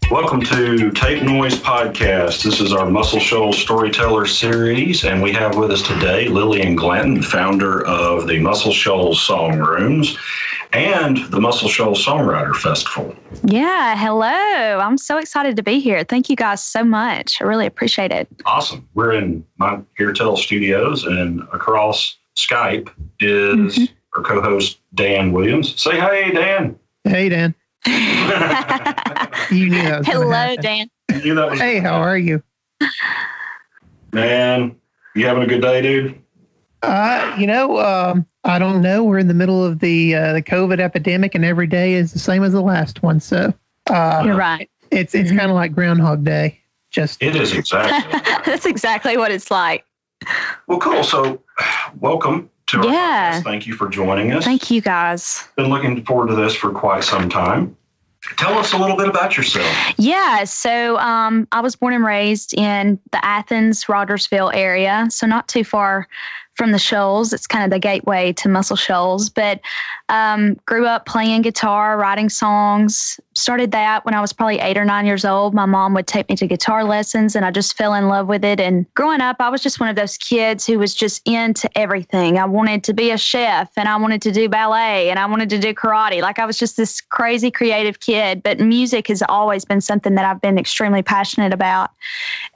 Welcome to Tape Noise Podcast. This is our Muscle Shoals Storyteller series, and we have with us today Lillian Glanton, founder of the Muscle Shoals Song Rooms and the Muscle Shoals Songwriter Festival. Yeah, hello. I'm so excited to be here. Thank you guys so much. I really appreciate it. Awesome. We're in my Heartel studios, and across Skype is our co-host, Dan Williams. Say hey, Dan. Hey, Dan. You knew that was Hello, Dan. You knew that was Hey, how are you? Man, you having a good day, dude? I don't know. We're in the middle of the COVID epidemic, and every day is the same as the last one. So You're right. It's kind of like Groundhog Day. It is exactly. That's exactly what it's like. Well, cool. So, welcome to our podcast. Thank you for joining us. Thank you, guys. Been looking forward to this for quite some time. Tell us a little bit about yourself. Yeah, so I was born and raised in the Athens, Rogersville area, so not too far from the Shoals. It's kind of the gateway to Muscle Shoals, but grew up playing guitar, writing songs. Started that when I was probably 8 or 9 years old. My mom would take me to guitar lessons, and I just fell in love with it. And growing up, I was just one of those kids who was just into everything. I wanted to be a chef, and I wanted to do ballet, and I wanted to do karate. Like, I was just this crazy creative kid, but music has always been something that I've been extremely passionate about.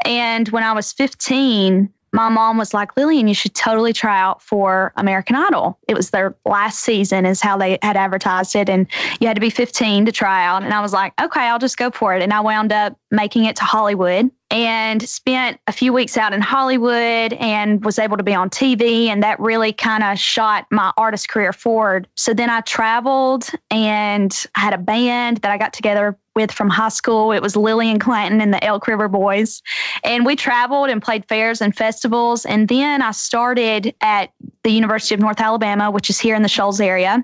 And when I was 15, my mom was like, Lillian, you should totally try out for American Idol. It was their last season is how they had advertised it. And you had to be 15 to try out. And I was like, okay, I'll just go for it. And I wound up making it to Hollywood and spent a few weeks out in Hollywood and was able to be on TV. And that really kind of shot my artist career forward. So then I traveled and I had a band that I got together with from high school. It was Lillian Glanton and the Elk River Boys. And we traveled and played fairs and festivals. And then I started at the University of North Alabama, which is here in the Shoals area.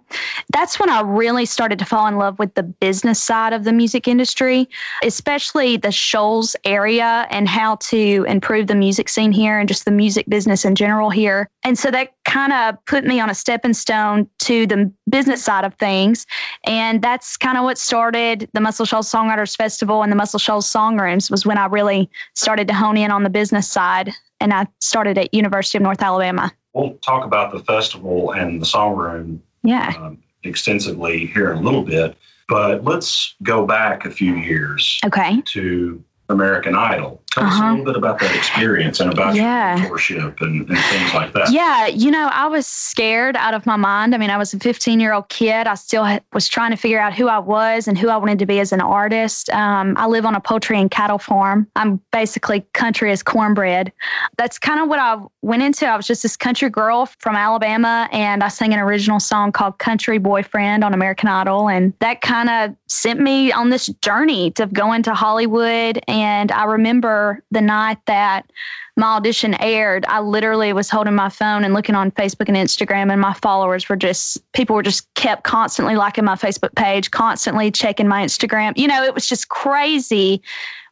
That's when I really started to fall in love with the business side of the music industry, especially the Shoals area and how to improve the music scene here and just the music business in general here. And so that kind of put me on a stepping stone to the business side of things. And that's kind of what started the Muscle Shoals Songwriters Festival and the Muscle Shoals Song Rooms, was when I really started to hone in on the business side. And I started at University of North Alabama. We'll talk about the festival and the Song Room extensively here in a little bit. But let's go back a few years to American Idol. Tell us a little bit about that experience and about your mentorship and things like that. Yeah, I was scared out of my mind. I mean, I was a 15-year-old kid. I still was trying to figure out who I was and who I wanted to be as an artist. I live on a poultry and cattle farm. I'm basically country as cornbread. That's kind of what I went into. I was just this country girl from Alabama, and I sang an original song called Country Boyfriend on American Idol. And that kind of sent me on this journey to going to Hollywood. And I remember the night that my audition aired, I literally was holding my phone and looking on Facebook and Instagram, and my followers people were just kept constantly liking my Facebook page, constantly checking my Instagram. It was just crazy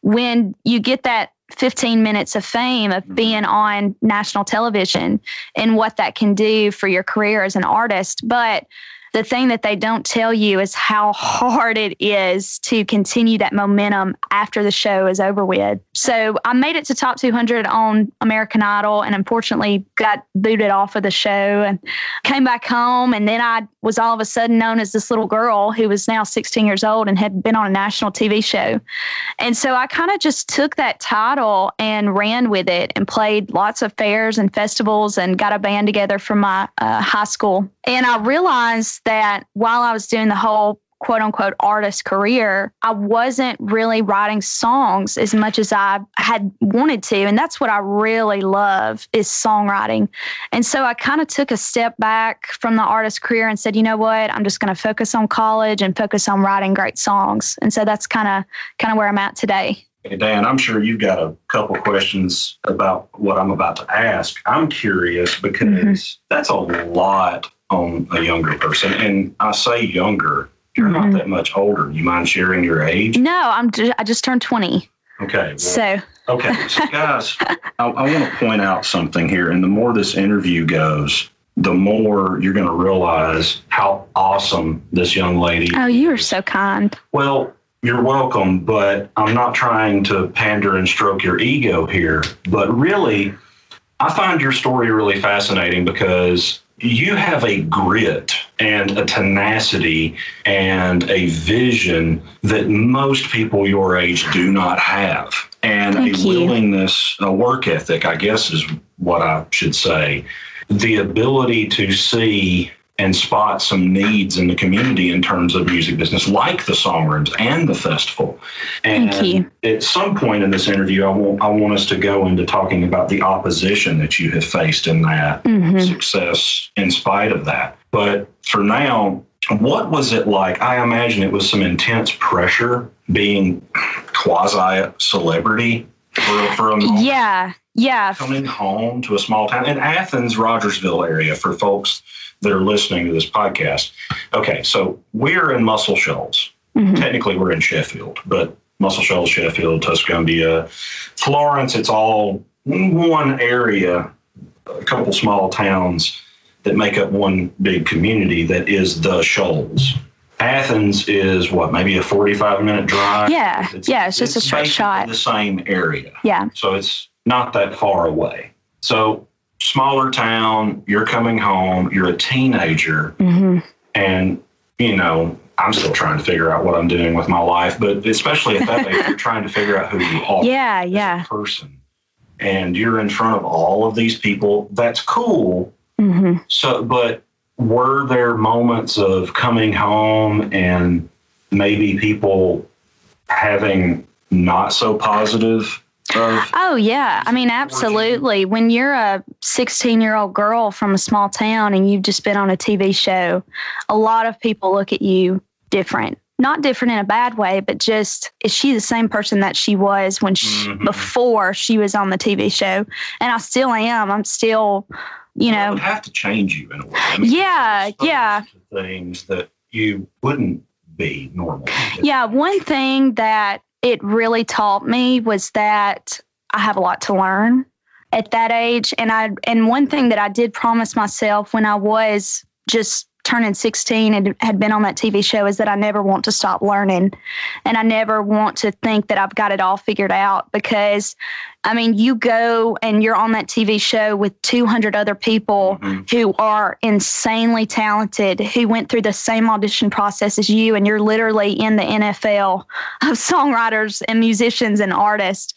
when you get that 15 minutes of fame of being on national television and what that can do for your career as an artist. But the thing that they don't tell you is how hard it is to continue that momentum after the show is over with. So I made it to top 200 on American Idol, and unfortunately got booted off of the show and came back home. And then I was all of a sudden known as this little girl who was now 16 years old and had been on a national TV show. And so I kind of just took that title and ran with it and played lots of fairs and festivals and got a band together from my high school. And I realized that while I was doing the whole quote unquote artist career, I wasn't really writing songs as much as I had wanted to. And that's what I really love, is songwriting. And so I kind of took a step back from the artist career and said, you know what, I'm just going to focus on college and focus on writing great songs. And so that's kind of where I'm at today. Hey, Dan, I'm sure you've got a couple questions about what I'm about to ask. I'm curious because that's a lot on a younger person. And I say younger, you're not that much older. You mind sharing your age? No, I just turned 20. Okay. So guys, I want to point out something here. And the more this interview goes, the more you're going to realize how awesome this young lady is. Oh, you are so kind. Well, You're welcome, but I'm not trying to pander and stroke your ego here. But really, I find your story really fascinating because you have a grit and a tenacity and a vision that most people your age do not have. And a willingness, a work ethic, I guess is what I should say. The ability to see and spot some needs in the community in terms of music business, like the Songrooms and the festival. And at some point in this interview, I want us to go into talking about the opposition that you have faced in that success in spite of that. But for now, what was it like? I imagine it was some intense pressure being quasi-celebrity for a moment. Yeah. Coming home to a small town in Athens, Rogersville area for folks that are listening to this podcast. Okay, so we're in Muscle Shoals. Technically, we're in Sheffield, but Muscle Shoals, Sheffield, Tuscumbia, Florence, it's all one area, a couple small towns that make up one big community that is the Shoals. Athens is what, maybe a 45-minute drive? Yeah, it's just a straight shot. The same area. Yeah. So it's not that far away. So smaller town, you're coming home, you're a teenager, and, you know, I'm still trying to figure out what I'm doing with my life, but especially at that age, you're trying to figure out who you are as a person. And you're in front of all of these people. That's cool. So, but were there moments of coming home and maybe people having not so positive? Oh, yeah. I mean, absolutely. When you're a 16-year-old girl from a small town and you've just been on a TV show, a lot of people look at you different. Not different in a bad way, but just, is she the same person that she was when before she was on the TV show? And I still am. I'm still, you know. It would have to change you in a way. I mean, yeah. Things that you wouldn't be normal. Yeah, one thing that it really taught me was that I have a lot to learn at that age. And one thing that I did promise myself when I was just turning 16 and had been on that TV show is that I never want to stop learning. And I never want to think that I've got it all figured out, because I mean, you go and you're on that TV show with 200 other people who are insanely talented, who went through the same audition process as you, and you're literally in the NFL of songwriters and musicians and artists.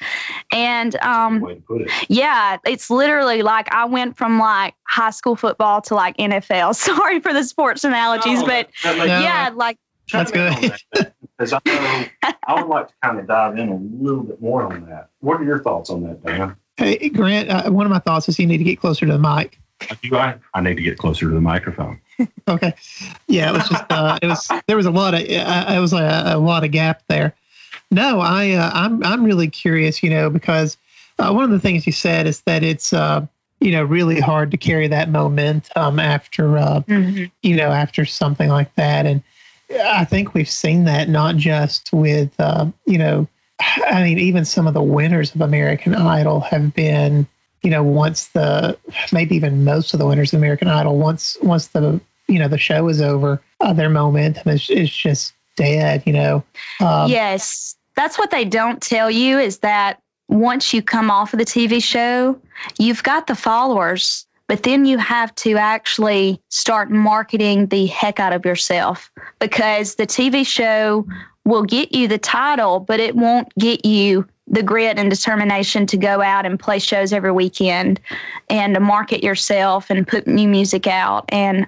And yeah, it's literally like I went from like high school football to like NFL. Sorry for the sports analogies, but yeah, like that's good. Because I would like to kind of dive in a little bit more on that. What are your thoughts on that, Dan? Hey, Grant, one of my thoughts is you need to get closer to the mic. I need to get closer to the microphone. Okay. Yeah, it was just there was a lot of gap there. No, I'm really curious, because one of the things you said is that it's really hard to carry that momentum after after something like that. And I think we've seen that not just with, even some of the winners of American Idol have been, maybe even most of the winners of American Idol, once the show is over, their momentum is just dead, Yes. That's what they don't tell you, is that once you come off of the TV show, you've got the followers, but then you have to actually start marketing the heck out of yourself, because the TV show will get you the title, but it won't get you the grit and determination to go out and play shows every weekend and to market yourself and put new music out. And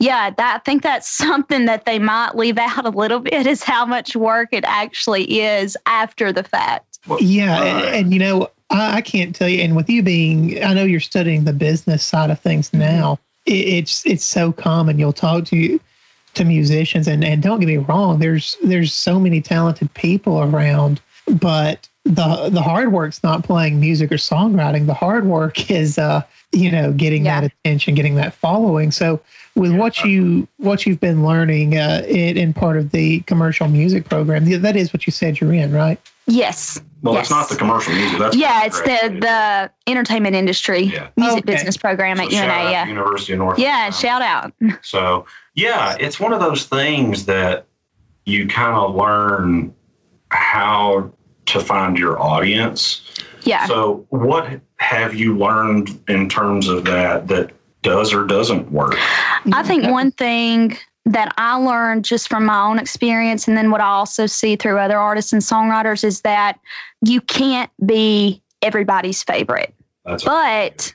yeah, I think that's something that they might leave out a little bit, is how much work it actually is after the fact. Yeah. And I can't tell you, and with you being, I know you're studying the business side of things now, it's so common. You'll talk to musicians, and don't get me wrong, there's so many talented people around, but the hard work's not playing music or songwriting. The hard work is, getting that attention, getting that following. So with what you've been learning in part of the commercial music program, that is what you said you're in, right? Yes. Well, it's not the commercial music. That's it's the entertainment industry music business program at UNA. Yeah, University of North. Yeah, shout out. So yeah, it's one of those things that you kind of learn how to find your audience. Yeah. So what have you learned in terms of that does or doesn't work? I think one thing that I learned just from my own experience, and then what I also see through other artists and songwriters, is that you can't be everybody's favorite. But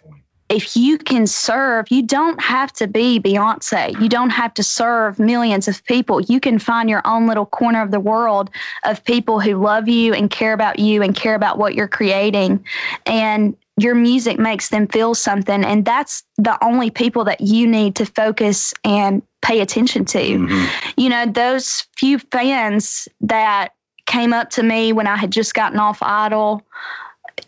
if you can serve, you don't have to be Beyonce. You don't have to serve millions of people. You can find your own little corner of the world of people who love you and care about what you're creating. And your music makes them feel something. And that's the only people that you need to focus and pay attention to. Mm-hmm. You know, those few fans that came up to me when I had just gotten off Idol,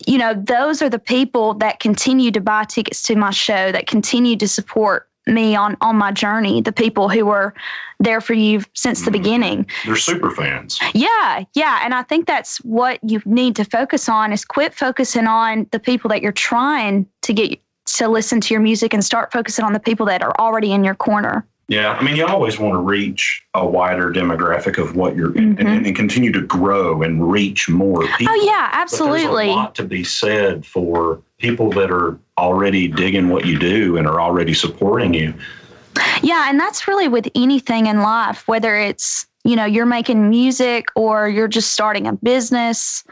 you know, those are the people that continue to buy tickets to my show, that continue to support me on my journey, the people who were there for you since the beginning. They're super fans. Yeah. And I think that's what you need to focus on, is quit focusing on the people that you're trying to get to listen to your music and start focusing on the people that are already in your corner. Yeah, I mean, you always want to reach a wider demographic of what you're and continue to grow and reach more people. Oh, yeah, absolutely. But there's a lot to be said for people that are already digging what you do and are already supporting you. Yeah, and that's really with anything in life, whether it's, you know, you're making music or you're just starting a business.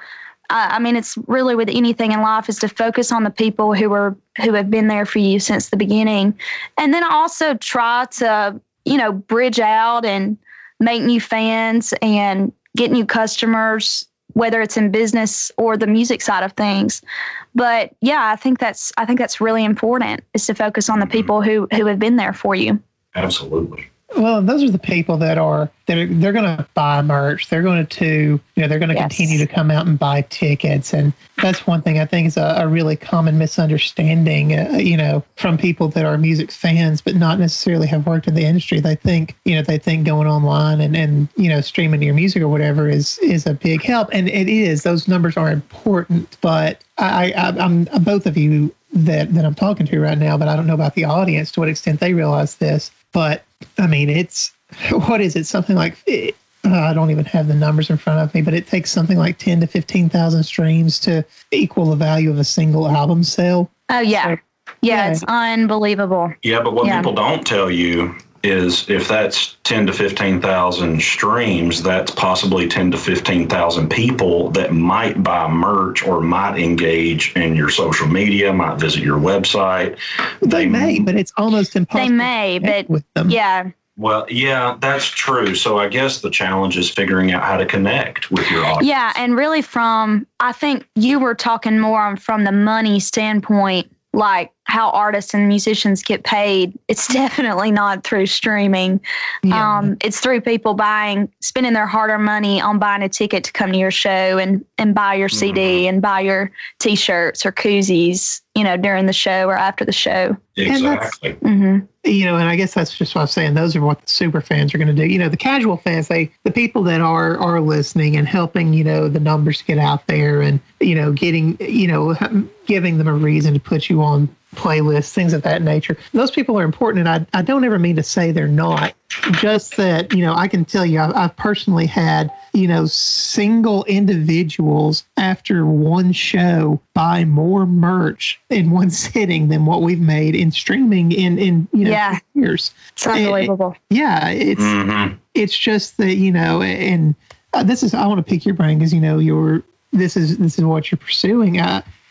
I mean, it's really with anything in life, is to focus on the people who have been there for you since the beginning. And then also try to, you know, bridge out and make new fans and get new customers, whether it's in business or the music side of things. But yeah, I think that's really important, is to focus on the people who have been there for you. Absolutely. Well, those are the people they're going to buy merch. They're going to continue to come out and buy tickets. And that's one thing I think is a really common misunderstanding, from people that are music fans, but not necessarily have worked in the industry. They think going online and streaming your music or whatever is a big help. And it is. Those numbers are important. But I'm both of you that I'm talking to right now, but I don't know about the audience to what extent they realize this. But I mean, what is it? Something like, I don't even have the numbers in front of me, but it takes something like 10 to 15,000 streams to equal the value of a single album sale. Oh, yeah. So, yeah, it's unbelievable. Yeah, but what people don't tell you is if that's 10 to 15,000 streams, that's possibly 10 to 15,000 people that might buy merch or might engage in your social media, might visit your website. They may, but it's almost impossible. They may, but with them. Yeah. Well, yeah, that's true. So I guess the challenge is figuring out how to connect with your audience. Yeah, and really I think you were talking more from the money standpoint, like how artists and musicians get paid. It's definitely not through streaming. Yeah. It's through people spending their hard-earned money on buying a ticket to come to your show and buy your CD and buy your T-shirts or koozies, during the show or after the show. Exactly. And I guess that's just what I'm saying. Those are what the super fans are going to do. The casual fans, the people that are listening and helping, the numbers get out there and, giving them a reason to put you on playlists, things of that nature. Those people are important, and I don't ever mean to say they're not. Just that, I can tell you, I've personally had, single individuals after one show buy more merch in one sitting than what we've made in streaming in years. It's unbelievable. It's just that, and this is, I want to pick your brain because, this is what you're pursuing.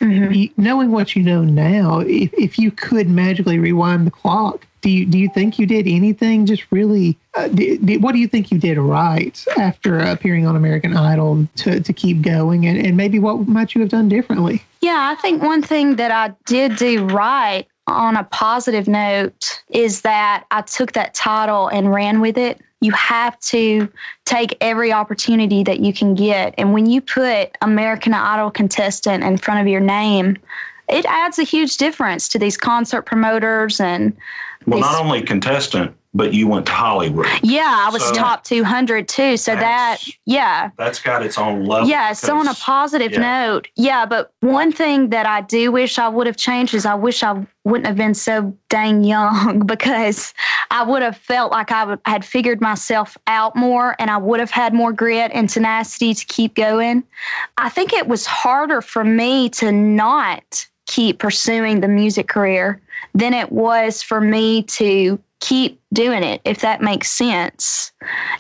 Knowing what you know now, if you could magically rewind the clock, do you think you did anything just really, what do you think you did right after appearing on American Idol to keep going? And maybe what might you have done differently? Yeah, I think one thing that I did do right on a positive note is that I took that title and ran with it. You have to take every opportunity that you can get. And when you put American Idol contestant in front of your name, it adds a huge difference to these concert promoters and... Well, not only contestant, but you went to Hollywood. Yeah, I was top 200 too. So that's got its own level. Yeah. So on a positive note, but one thing that I do wish I would have changed is I wish I wouldn't have been so dang young, because I would have felt like I had figured myself out more, and I would have had more grit and tenacity to keep going. I think it was harder for me to not keep pursuing the music career than it was for me to keep doing it, if that makes sense.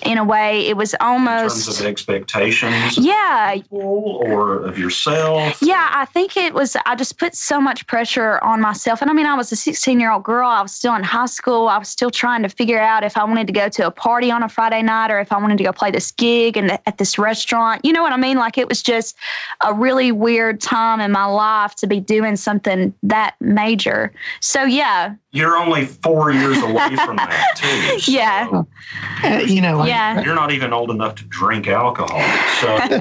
In a way, it was almost... In terms of expectations of people or of yourself? Yeah, I think it was... I just put so much pressure on myself. And I mean, I was a 16-year-old girl. I was still in high school. I was still trying to figure out if I wanted to go to a party on a Friday night or if I wanted to go play this gig at this restaurant. You know what I mean? Like, it was just a really weird time in my life to be doing something that major. So, yeah. You're only 4 years away from that, too. So, you're not even old enough to drink alcohol. So,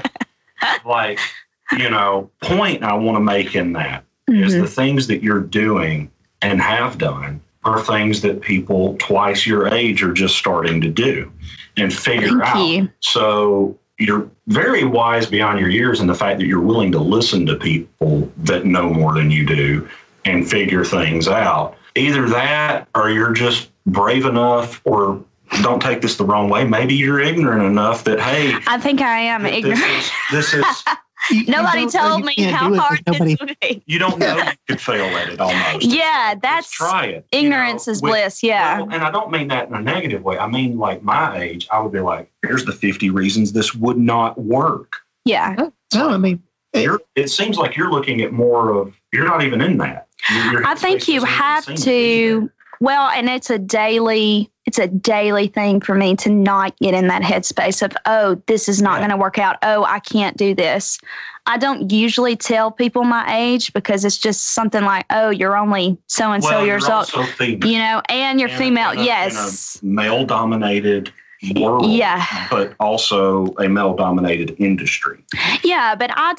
point I want to make in that is the things that you're doing and have done are things that people twice your age are just starting to do and figure out. So you're very wise beyond your years in the fact that you're willing to listen to people that know more than you do and figure things out. Either that, or you're just brave enough, or don't take this the wrong way, maybe you're ignorant enough that, hey... I think I am ignorant. This is Nobody told me how hard this would be. You don't know you could fail at it almost. Yeah, that's... Just try it. Ignorance is bliss, yeah. Well, and I don't mean that in a negative way. I mean, like, my age, I would be like, here's the 50 reasons this would not work. Yeah. No, I mean... It seems like you're looking at more of... You're not even in that. I think you have to... Well, and it's a daily thing for me to not get in that headspace of, oh, this is not going to work out. Oh, I can't do this. I don't usually tell people my age because it's just something like, oh, you're only so-and-so years old. And you're female. Yes. In a male-dominated world, but also a male-dominated industry. Yeah, but I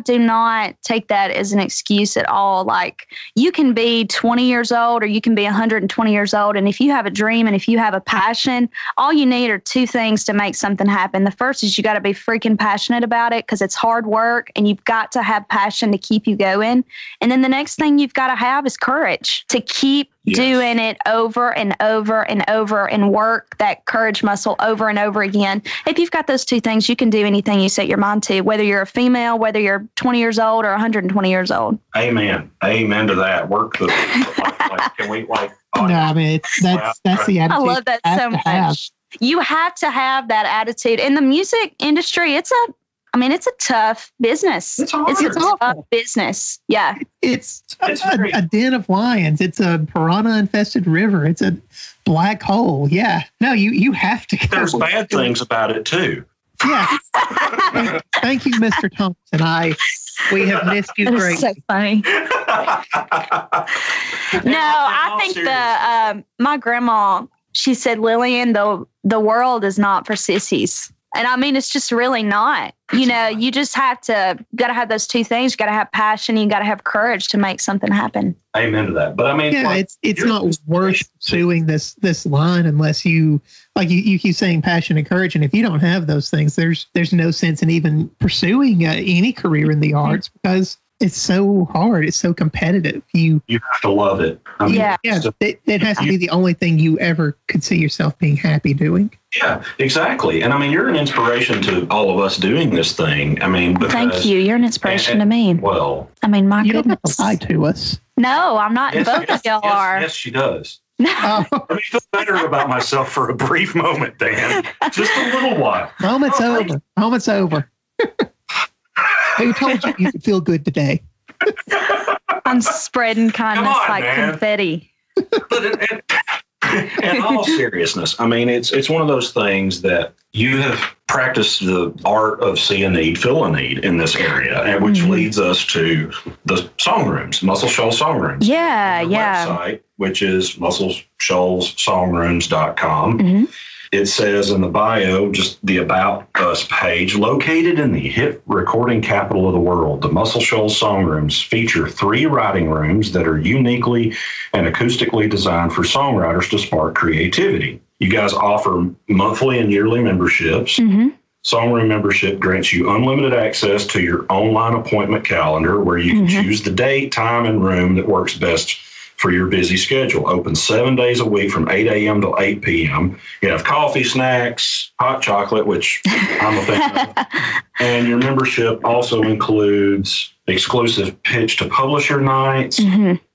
do not take that as an excuse at all. Like, you can be 20 years old or you can be 120 years old. And if you have a dream and if you have a passion, all you need are two things to make something happen. The first is you got to be freaking passionate about it because it's hard work and you've got to have passion to keep you going. And then the next thing you've got to have is courage to keep doing it over and over and over and work that courage muscle over and over again. If you've got those two things, you can do anything you set your mind to, whether you're a female, whether you're 20 years old or 120 years old. Amen. Amen to that. Work the, can we no, I mean, that's the attitude. I love that so much. You have to have that attitude. In the music industry, it's a tough business. It's hard. It's a tough business. Yeah. It's a den of lions. It's a piranha-infested river. It's a black hole. Yeah. No, you have to go. There's bad things about it, too. Yeah. Thank you, Mr. Thompson. We have missed you greatly. So funny. No, I think my grandma, she said, Lillian, the world is not for sissies. And I mean, it's just really not. You just got to have those two things. You got to have passion. You got to have courage to make something happen. Amen to that. But I mean, it's not worth pursuing this line unless you keep saying passion and courage. And if you don't have those things, there's no sense in even pursuing any career in the arts because it's so hard. It's so competitive. You have to love it. It has to be the only thing you ever could see yourself being happy doing. Yeah, exactly. And I mean, you're an inspiration to all of us doing this thing. I mean, thank you. You're an inspiration to me. Well, I mean, my you goodness. don't have to lie to us. No, I'm not. Both of y'all are. Yes, she does. Let me feel better about myself for a brief moment, Dan. Just a little while. Moment's over. Who told you you could feel good today? I'm spreading kindness confetti. But in all seriousness, I mean, it's one of those things that you have practiced the art of see a need, fill a need in this area, and which leads us to the song rooms, Muscle Shoals Song Rooms. Yeah. Website, which is muscleshoalssongrooms.com. It says in the bio, just the About Us page, located in the hip recording capital of the world, the Muscle Shoals Songrooms feature 3 writing rooms that are uniquely and acoustically designed for songwriters to spark creativity. You guys offer monthly and yearly memberships. Mm-hmm. Songroom membership grants you unlimited access to your online appointment calendar where you can choose the date, time, and room that works best for your busy schedule. Open 7 days a week from 8 a.m. to 8 p.m. You have coffee, snacks, hot chocolate, which I'm a fan of. And your membership also includes exclusive pitch to publisher nights,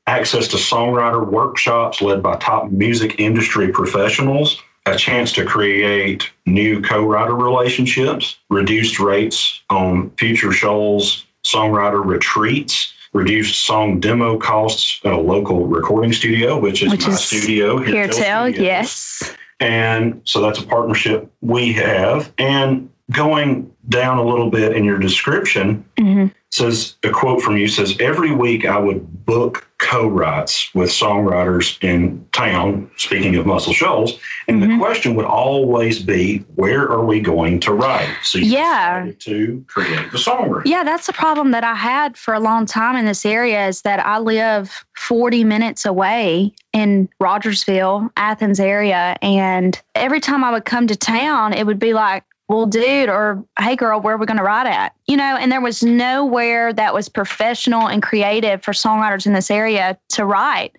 access to songwriter workshops led by top music industry professionals, a chance to create new co-writer relationships, reduced rates on future Shoals songwriter retreats, reduced song demo costs at a local recording studio, which is my studio here. Yes. And so that's a partnership we have. And going down a little bit in your description, says a quote from you says, every week I would book co-writes with songwriters in town, speaking of Muscle Shoals, and the question would always be, where are we going to write? So you decided to create the song room. Yeah, that's the problem that I had for a long time in this area is that I live 40 minutes away in Rogersville, Athens area, and every time I would come to town, it would be like, well, dude, or hey, girl, where are we going to write at? You know, and there was nowhere that was professional and creative for songwriters in this area to write.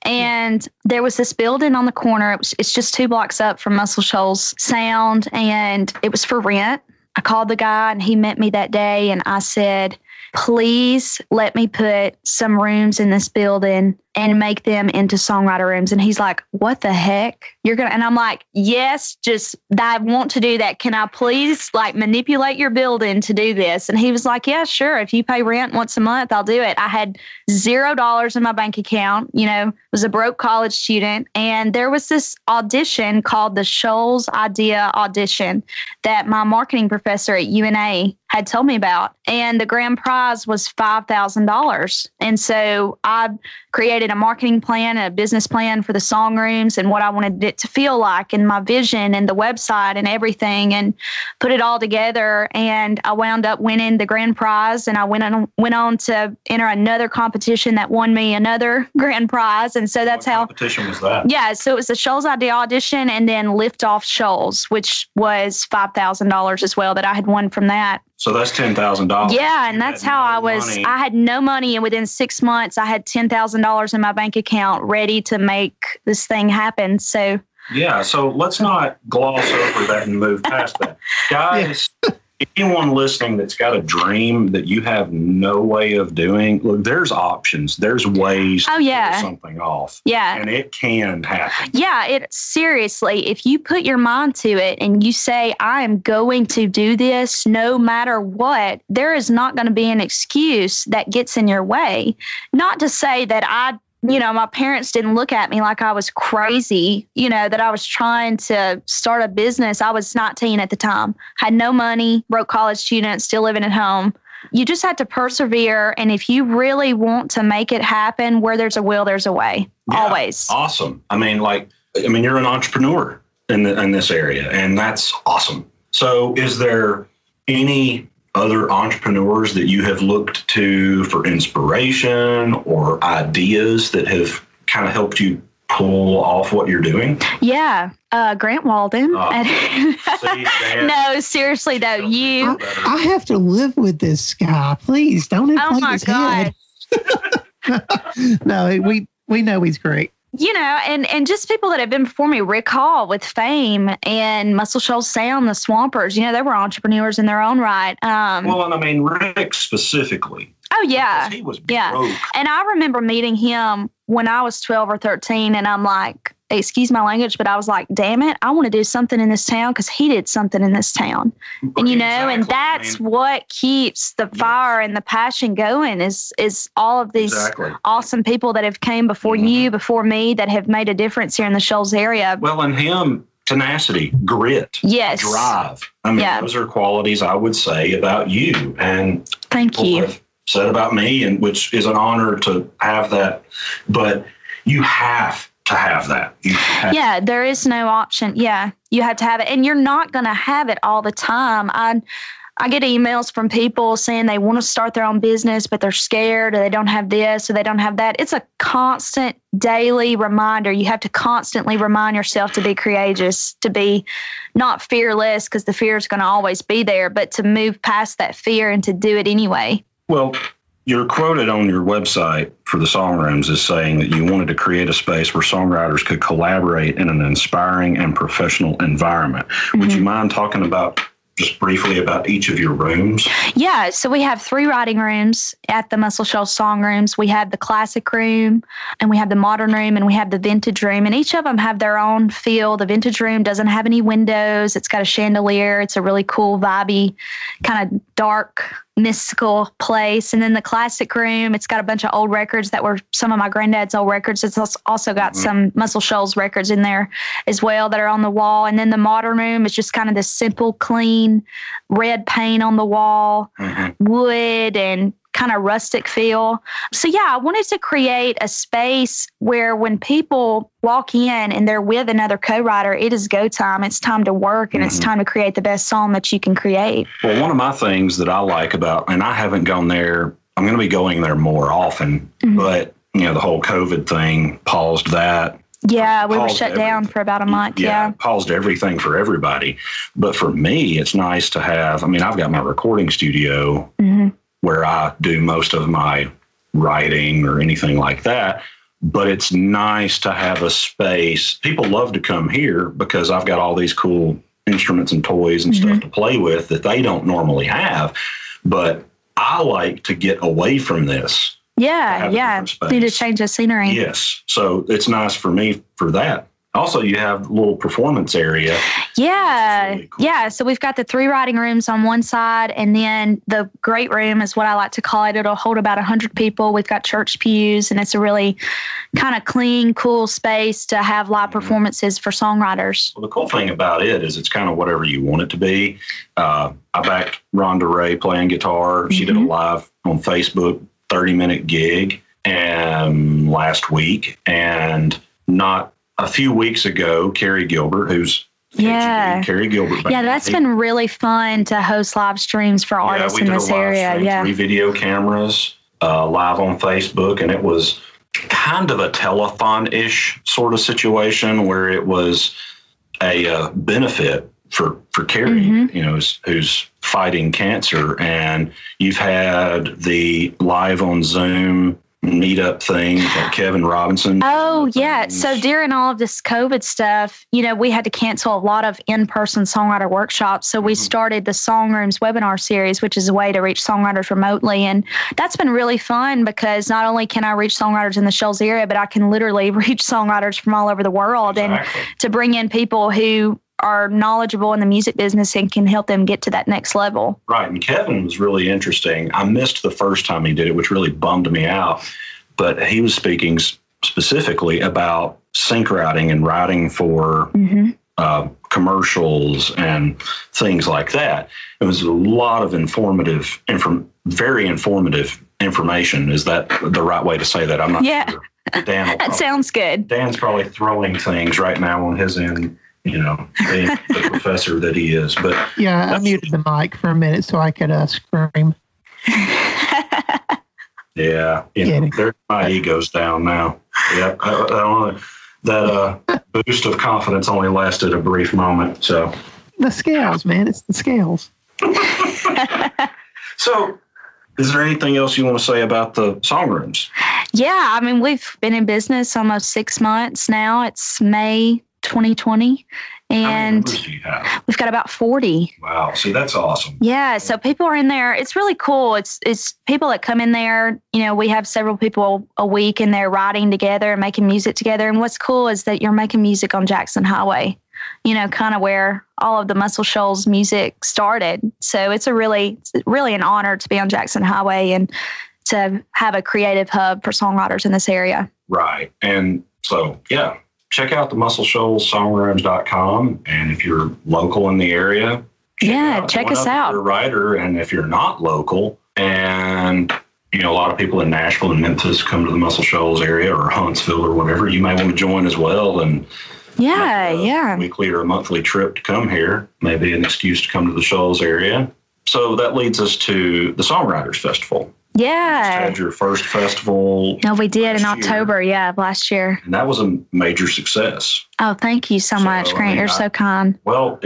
And there was this building on the corner. It's just 2 blocks up from Muscle Shoals Sound, and it was for rent. I called the guy, and he met me that day, and I said, please let me put some rooms in this building and make them into songwriter rooms. And he's like, what the heck? And I'm like, yes, I want to do that. Can I please manipulate your building to do this? And he was like, yeah, sure. If you pay rent once a month, I'll do it. I had $0 in my bank account, was a broke college student. And there was this audition called the Shoals Idea Audition that my marketing professor at UNA had told me about. And the grand prize was $5,000. And so I created a marketing plan, a business plan for the song rooms and what I wanted it to feel like and my vision and the website and everything and put it all together. And I wound up winning the grand prize, and I went on to enter another competition that won me another grand prize. And so that's what competition was that? Yeah. So it was the Shoals Idea Audition and then Lift Off Shoals, which was $5,000 as well that I had won from that. So that's $10,000. Yeah, and that's how I had no money, and within 6 months, I had $10,000 in my bank account ready to make this thing happen. So yeah, so let's not gloss over that and move past that, guys. Anyone listening that's got a dream that you have no way of doing, look, there's options. There's ways to pull something off. Yeah. And it can happen. Yeah, seriously, if you put your mind to it and you say, I am going to do this no matter what, there is not going to be an excuse that gets in your way. Not to say that my parents didn't look at me like I was crazy, that I was trying to start a business. I was 19 at the time, had no money, broke college student, still living at home. You just have to persevere. And if you really want to make it happen, where there's a will, there's a way. Yeah, always. Awesome. I mean, you're an entrepreneur in this area, and that's awesome. So is there any other entrepreneurs that you have looked to for inspiration or ideas that have kind of helped you pull off what you're doing? Yeah. Grant Walden. No, seriously though, I have to live with this guy. Please don't inflate his head. No, we know he's great. And just people that have been before me, Rick Hall with Fame and Muscle Shoals Sound, the Swampers, they were entrepreneurs in their own right. Rick specifically. Oh, yeah. He was broke. And I remember meeting him when I was 12 or 13, and I'm like, excuse my language, but I was like, damn it, I want to do something in this town because he did something in this town. And, and that's what keeps the fire and the passion going is all of these awesome people that have came before you, before me, that have made a difference here in the Shoals area. Well, and him, tenacity, grit, drive. Those are qualities I would say about you. And thank you. Said about me, and which is an honor to have that. But you have to have that. Yeah, there is no option. Yeah, you have to have it. And you're not going to have it all the time. I get emails from people saying they want to start their own business, but they're scared or they don't have this or they don't have that. It's a constant daily reminder. You have to constantly remind yourself to be courageous, to be not fearless, because the fear is going to always be there, but to move past that fear and to do it anyway. Well, you're quoted on your website for the Songrooms as saying that you wanted to create a space where songwriters could collaborate in an inspiring and professional environment. Mm-hmm. Would you mind talking about just briefly about each of your rooms? Yeah, so we have 3 writing rooms at the Muscle Shoals Songrooms. We have the classic room, and we have the modern room, and we have the vintage room. And each of them have their own feel. The vintage room doesn't have any windows. It's got a chandelier. It's a really cool, vibey, kind of dark, mystical place. And then the classic room, it's got a bunch of old records that were some of my granddad's old records. It's also got some Muscle Shoals records in there as well that are on the wall. And then the modern room is just kind of this simple, clean, red paint on the wall, wood, and kind of rustic feel. So yeah, I wanted to create a space where when people walk in and they're with another co-writer, it is go time. It's time to work, and it's time to create the best song that you can create. Well, one of my things that I like about, and I haven't gone there, I'm going to be going there more often, but the whole COVID thing paused that. Yeah, we were shut down for about a month. Yeah, paused everything for everybody. But for me, it's nice to have, I've got my recording studio where I do most of my writing or anything like that. But it's nice to have a space. People love to come here because I've got all these cool instruments and toys and stuff to play with that they don't normally have. But I like to get away from this. Yeah. Need to change the scenery. Yes. So it's nice for me for that. Also, you have a little performance area. Yeah. Really cool. Yeah. So we've got the 3 writing rooms on one side, and then the great room is what I like to call it. It'll hold about 100 people. We've got church pews, and it's a really kind of clean, cool space to have live performances for songwriters. Well, the cool thing about it is it's kind of whatever you want it to be. I backed Rhonda Ray playing guitar. She did a live on Facebook 30-minute gig and last week, and not a few weeks ago, Carrie Gilbert, who's Carrie Gilbert. Yeah, that's been really fun to host live streams for artists in this area. Yeah, 3 video cameras live on Facebook, and it was kind of a telethon-ish sort of situation where it was a benefit for Carrie, who's fighting cancer, and you've had the live on Zoom meetup thing that Kevin Robinson. Oh, yeah. So during all of this COVID stuff, we had to cancel a lot of in-person songwriter workshops. So we started the Songrooms webinar series, which is a way to reach songwriters remotely. And that's been really fun because not only can I reach songwriters in the Shoals area, but I can literally reach songwriters from all over the world and to bring in people who are knowledgeable in the music business and can help them get to that next level. Right. And Kevin was really interesting. I missed the first time he did it, which really bummed me out. But he was speaking specifically about sync writing and writing for commercials and things like that. It was a lot of very informative information. Is that the right way to say that? I'm not sure. Dan that sounds good. Dan's probably throwing things right now on his end, being the professor that he is. But I muted the mic for a minute so I could scream. Yeah, there's my ego's down now. Yeah, that boost of confidence only lasted a brief moment. So the scales, man, it's the scales. So, is there anything else you want to say about the Songrooms? Yeah, we've been in business almost 6 months now. It's May 2020. And we've got about 40. Wow. See, that's awesome. Yeah. So people are in there. It's really cool. It's people that come in there. We have several people a week in there writing together and making music together. And what's cool is that you're making music on Jackson Highway, kind of where all of the Muscle Shoals music started. So it's really an honor to be on Jackson Highway and to have a creative hub for songwriters in this area. Right. And so, check out the muscleshoalssongrooms.com. And if you're local in the area, check us out. If you're a writer, and if you're not local and a lot of people in Nashville and Memphis come to the Muscle Shoals area or Huntsville or whatever. You may want to join as well and weekly or a monthly trip to come here, maybe an excuse to come to the Shoals area. So that leads us to the Songwriters Festival. Yeah. You had your first festival. No, we did in October, of last year. And that was a major success. Oh, thank you so much, Grant. You're so kind. Well,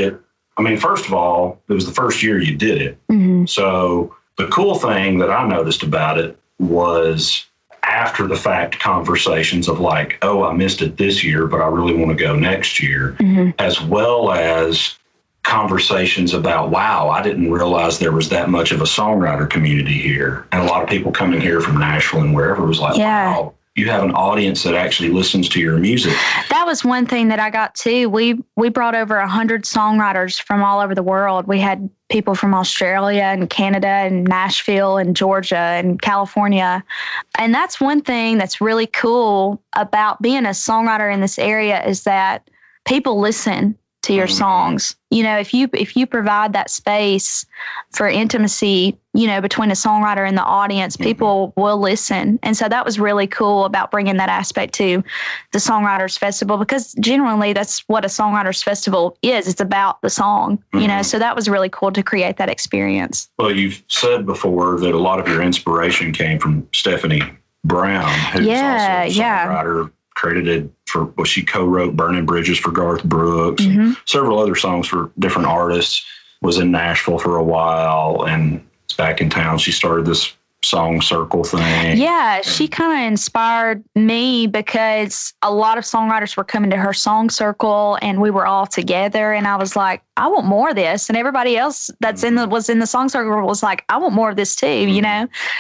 first of all, it was the first year you did it. Mm-hmm. So the cool thing that I noticed about it was after the fact conversations of like, oh, I missed it this year, but I really want to go next year, as well as conversations about, wow, I didn't realize there was that much of a songwriter community here. And a lot of people coming here from Nashville and wherever was like, wow, you have an audience that actually listens to your music. That was one thing that I got too. We brought over 100 songwriters from all over the world. We had people from Australia and Canada and Nashville and Georgia and California. And that's one thing that's really cool about being a songwriter in this area is that people listen to your songs. If you provide that space for intimacy, between a songwriter and the audience, people will listen. And so that was really cool about bringing that aspect to the Songwriters Festival, because generally that's what a Songwriters Festival is. It's about the song, so that was really cool to create that experience. Well, you've said before that a lot of your inspiration came from Stephanie Brown, who's also a songwriter. Credited for she co-wrote Burning Bridges for Garth Brooks, and several other songs for different artists, was in Nashville for a while and is back in town. She started this song circle thing. Yeah, she kind of inspired me because a lot of songwriters were coming to her song circle and we were all together. And I was like, I want more of this. And everybody else that's was in the song circle was like, I want more of this too,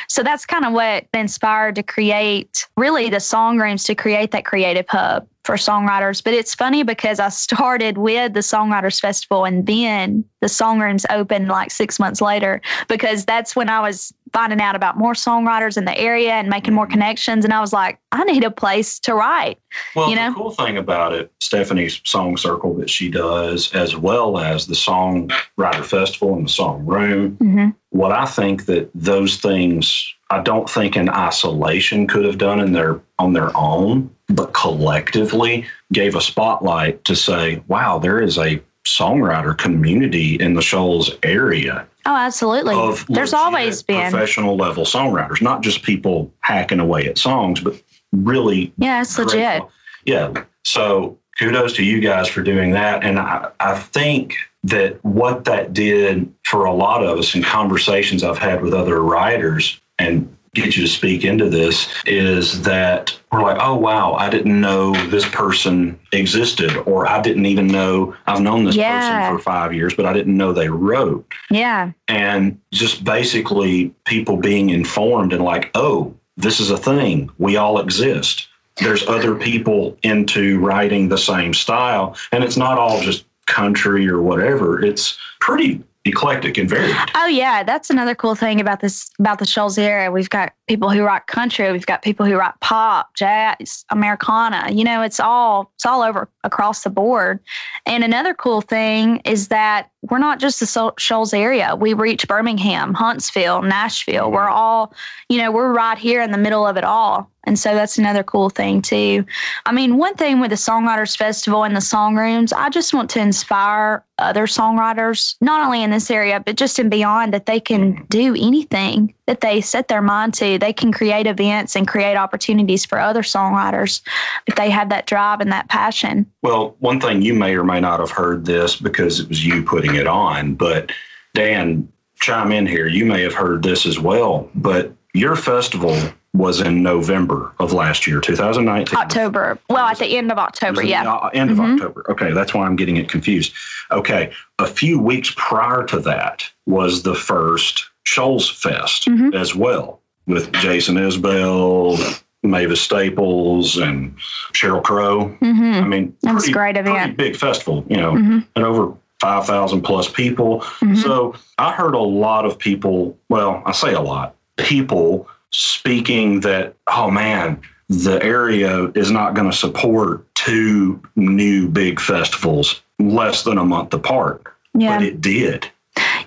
So that's kind of what inspired to create really the song rooms, to create that creative hub for songwriters. But it's funny because I started with the Songwriters Festival and then the song rooms opened like 6 months later, because that's when I was finding out about more songwriters in the area and making more connections. And I was like, I need a place to write. Well, the cool thing about it, Stephanie's song circle that she does, as well as the Songwriter Festival and the Song Room, what I think that those things, I don't think in isolation could have done on their own, but collectively gave a spotlight to say, wow, there is a songwriter community in the Shoals area. Oh, absolutely. There's always been professional level songwriters, not just people hacking away at songs, but really. Yeah, it's legit. Yeah. So kudos to you guys for doing that. And I think that what that did for a lot of us in conversations I've had with other writers, and get you to speak into this, is that we're like, oh, wow, I didn't know this person existed, or I didn't even know I've known this person for 5 years, but I didn't know they wrote. Yeah. And just basically people being informed and like, oh, this is a thing. We all exist. There's other people into writing the same style. And it's not all just country or whatever. It's pretty eclectic and varied. Oh yeah, that's another cool thing about the Shoals area. We've got people who write country, we've got people who write pop, jazz, Americana. It's all over across the board. And another cool thing is that we're not just the Shoals area. We reach Birmingham, Huntsville, Nashville. We're all, we're right here in the middle of it all. And so that's another cool thing too. I mean, one thing with the Songwriters Festival and the song rooms, I just want to inspire other songwriters, not only in this area, but just in beyond, that they can do anything that they set their mind to. They can create events and create opportunities for other songwriters if they have that drive and that passion. Well, one thing, you may or may not have heard this because it was you putting it on, but Dan, chime in here. You may have heard this as well, but your festival was in November of last year, 2019. October. Well, at the end of October, End of October. Okay, that's why I'm getting it confused. Okay, a few weeks prior to that was the first Shoals Fest as well, with Jason Isbell, Mavis Staples, and Sheryl Crow. I mean, that's a great event. Pretty big festival, and over 5,000 plus people. So I heard a lot of people, well, I say a lot, people speaking that, oh man, the area is not going to support 2 new big festivals less than a month apart. Yeah. But it did.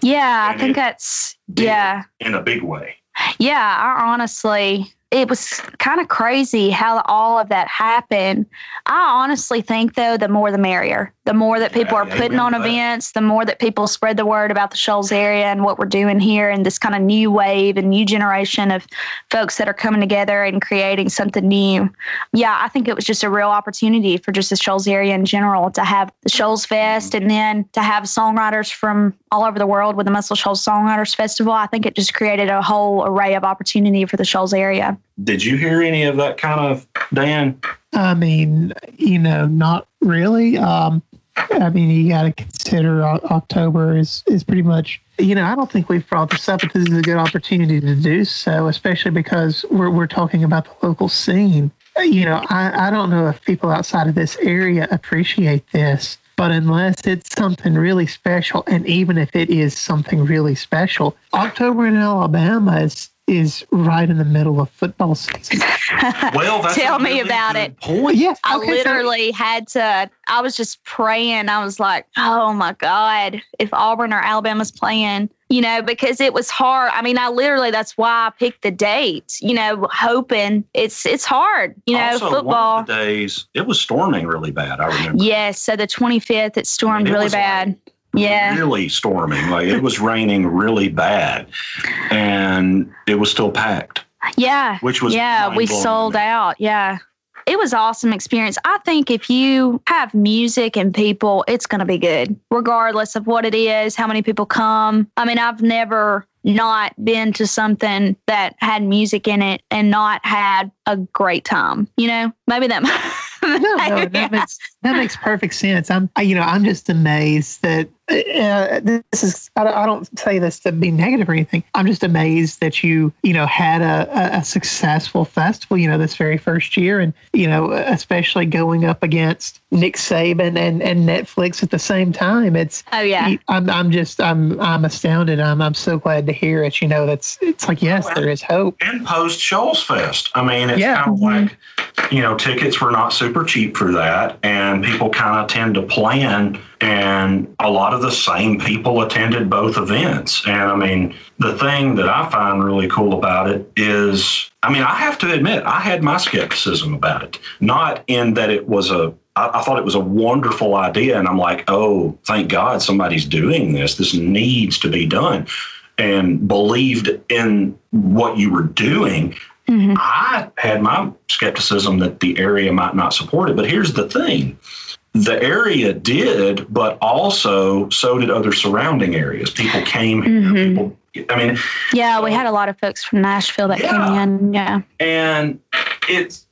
Yeah, I think that's, in a big way. Yeah, I honestly, it was kind of crazy how all of that happened. I honestly think, though, the more the merrier. The more that people are putting on events, the more that people spread the word about the Shoals area and what we're doing here, and this kind of new wave and new generation of folks that are coming together and creating something new. Yeah, I think it was just a real opportunity for just the Shoals area in general to have the Shoals Fest and then to have songwriters from all over the world with the Muscle Shoals Songwriters Festival. I think it just created a whole array of opportunity for the Shoals area. Did you hear any of that kind of, Dan? I mean, not really. You got to consider October is pretty much, I don't think we've brought this up, but this is a good opportunity to do so, especially because we're talking about the local scene. I don't know if people outside of this area appreciate this, but unless it's something really special, and even if it is something really special, October in Alabama is right in the middle of football season. Well, that's tell me about it. Point. Yeah, I literally had to. I was just praying. I was like, "Oh my God, if Auburn or Alabama's playing." Because it was hard. I mean, that's why I picked the date. Hoping it's hard. Also, football. One of the days it was storming really bad. I remember. Yes, so the 25th it stormed really bad. Yeah. Really storming. Like it was raining really bad. And it was still packed. Yeah. Which was we sold out. Yeah. It was an awesome experience. I think if you have music and people, it's going to be good, regardless of what it is, how many people come. I mean, I've never not been to something that had music in it and not had a great time. Maybe that. No, that makes perfect sense. I'm just amazed that this is. I don't say this to be negative or anything. I'm just amazed that you had a successful festival. This very first year, and especially going up against Nick Saban and Netflix at the same time. It's I'm astounded. I'm so glad to hear it. It's like yes, there is hope. And post Shoals Fest. I mean, it's kind of like tickets were not super cheap for that, and people kind of tend to plan, and a lot of the same people attended both events. And I mean, the thing that I find really cool about it is, I have to admit, I had my skepticism about it, not in that it was I thought it was a wonderful idea, and I'm like, oh, thank God somebody's doing this. This needs to be done, and believed in what you were doing. Mm-hmm. I had my skepticism that the area might not support it. But here's the thing. The area did, but also so did other surrounding areas. People came here. Mm-hmm. We had a lot of folks from Nashville that came in. Yeah. And it's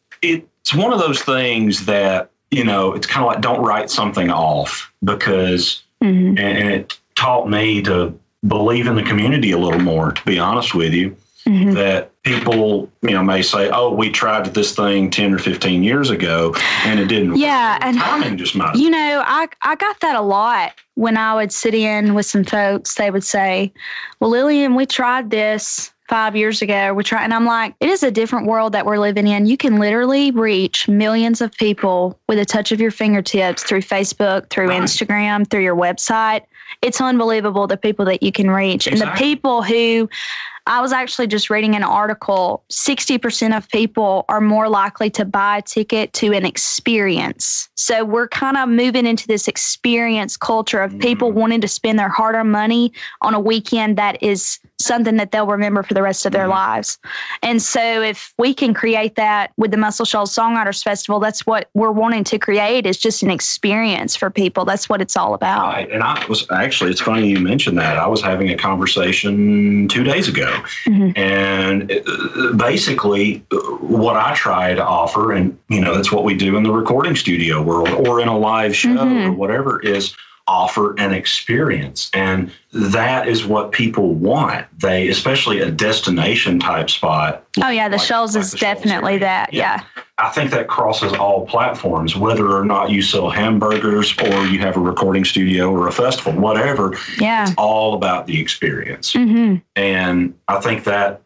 one of those things that, it's kind of like don't write something off, because and it taught me to believe in the community a little more, to be honest with you. Mm-hmm. That people, may say, oh, we tried this thing 10 or 15 years ago and it didn't work. Yeah. And timing just might. I got that a lot when I would sit in with some folks. They would say, well, Lillian, we tried this 5 years ago. And I'm like, it is a different world that we're living in. You can literally reach millions of people with a touch of your fingertips through Facebook, through Instagram, through your website. It's unbelievable the people that you can reach. Exactly. And the people who, I was actually just reading an article, 60% of people are more likely to buy a ticket to an experience. So we're kind of moving into this experience culture of people wanting to spend their hard-earned money on a weekend that is something that they'll remember for the rest of their lives. And so if we can create that with the Muscle Shoals Songwriters Festival, that's what we're wanting to create, is just an experience for people. That's what it's all about. Right. And it's funny you mentioned that. I was having a conversation 2 days ago. Mm-hmm. And basically what I try to offer, and that's what we do in the recording studio world or in a live show or whatever, is offer an experience. And that is what people want. They, especially a destination type spot. Oh yeah, the Shoals is definitely that. Yeah. I think that crosses all platforms, whether or not you sell hamburgers or you have a recording studio or a festival, whatever. Yeah. It's all about the experience. Mm-hmm. And I think that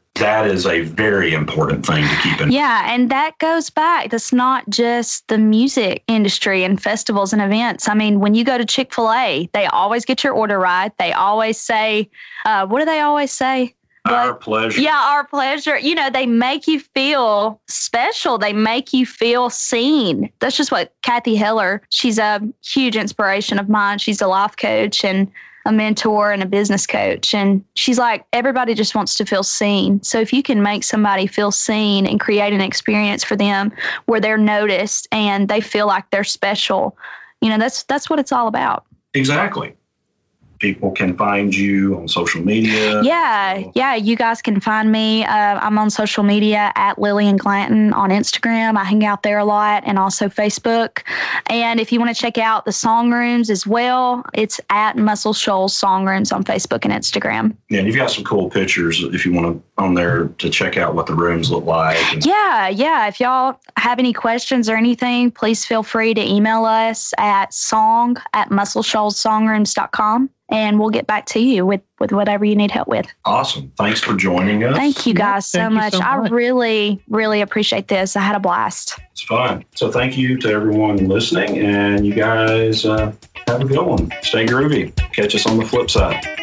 is a very important thing to keep in mind. Yeah, and that goes back. That's not just the music industry and festivals and events. I mean, when you go to Chick-fil-A, they always get your order right. They always say, what do they always say? Our pleasure. Yeah, our pleasure. You know, they make you feel special. They make you feel seen. That's just what Kathy Heller, she's a huge inspiration of mine. She's a life coach and a mentor and a business coach. And she's like, everybody just wants to feel seen. So if you can make somebody feel seen and create an experience for them where they're noticed and they feel like they're special, you know, that's what it's all about. Exactly. People can find you on social media. Yeah. You guys can find me. I'm on social media at Lillian Glanton on Instagram. I hang out there a lot, and also Facebook. And if you want to check out the song rooms as well, it's at Muscle Shoals Songrooms on Facebook and Instagram. Yeah, and you've got some cool pictures if you want to on there to check out what the rooms look like. Yeah. If y'all have any questions or anything, please feel free to email us at song@muscleshoalssongrooms.com. And we'll get back to you with whatever you need help with. Awesome. Thanks for joining us. Thank you guys so much. I really, really appreciate this. I had a blast. It's fun. So thank you to everyone listening. And you guys have a good one. Stay groovy. Catch us on the flip side.